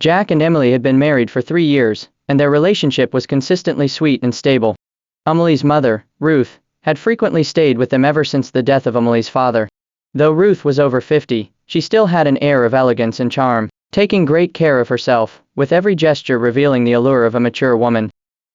Jack and Emily had been married for 3 years, and their relationship was consistently sweet and stable. Emily's mother, Ruth, had frequently stayed with them ever since the death of Emily's father. Though Ruth was over 50, she still had an air of elegance and charm, taking great care of herself, with every gesture revealing the allure of a mature woman.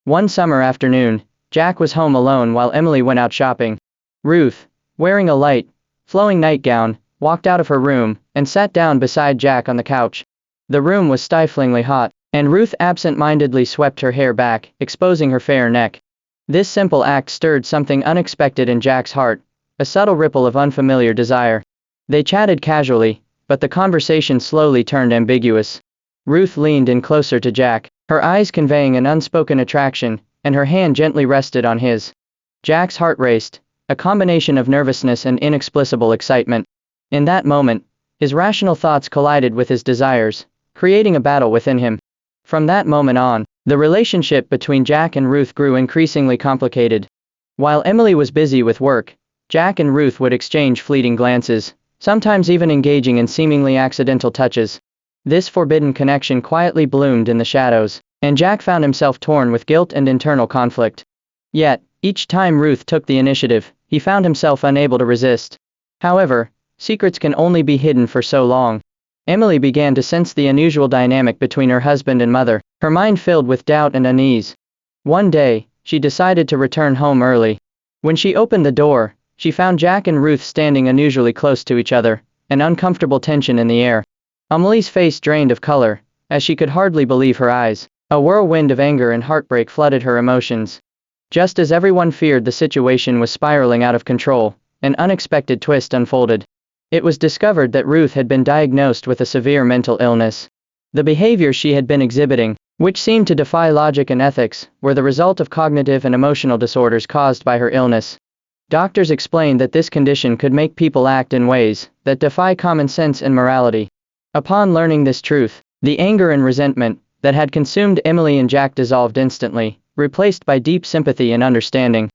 One summer afternoon, Jack was home alone while Emily went out shopping. Ruth, wearing a light, flowing nightgown, walked out of her room and sat down beside Jack on the couch. The room was stiflingly hot, and Ruth absent-mindedly swept her hair back, exposing her fair neck. This simple act stirred something unexpected in Jack's heart, a subtle ripple of unfamiliar desire. They chatted casually, but the conversation slowly turned ambiguous. Ruth leaned in closer to Jack, her eyes conveying an unspoken attraction, and her hand gently rested on his. Jack's heart raced, a combination of nervousness and inexplicable excitement. In that moment, his rational thoughts collided with his desires, creating a battle within him. From that moment on, the relationship between Jack and Ruth grew increasingly complicated. While Emily was busy with work, Jack and Ruth would exchange fleeting glances, sometimes even engaging in seemingly accidental touches. This forbidden connection quietly bloomed in the shadows, and Jack found himself torn with guilt and internal conflict. Yet, each time Ruth took the initiative, he found himself unable to resist. However, secrets can only be hidden for so long. Emily began to sense the unusual dynamic between her husband and mother, her mind filled with doubt and unease. One day, she decided to return home early. When she opened the door, she found Jack and Ruth standing unusually close to each other, an uncomfortable tension in the air. Emily's face drained of color, as she could hardly believe her eyes. A whirlwind of anger and heartbreak flooded her emotions. Just as everyone feared the situation was spiraling out of control, an unexpected twist unfolded. It was discovered that Ruth had been diagnosed with a severe mental illness. The behaviors she had been exhibiting, which seemed to defy logic and ethics, were the result of cognitive and emotional disorders caused by her illness. Doctors explained that this condition could make people act in ways that defy common sense and morality. Upon learning this truth, the anger and resentment that had consumed Emily and Jack dissolved instantly, replaced by deep sympathy and understanding.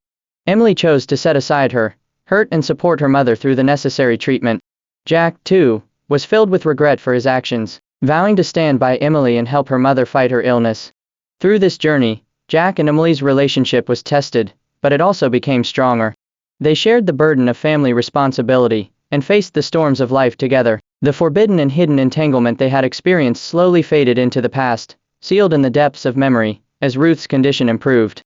Emily chose to set aside her hurt and support her mother through the necessary treatment. Jack, too, was filled with regret for his actions, vowing to stand by Emily and help her mother fight her illness. Through this journey, Jack and Emily's relationship was tested, but it also became stronger. They shared the burden of family responsibility and faced the storms of life together. The forbidden and hidden entanglement they had experienced slowly faded into the past, sealed in the depths of memory, as Ruth's condition improved.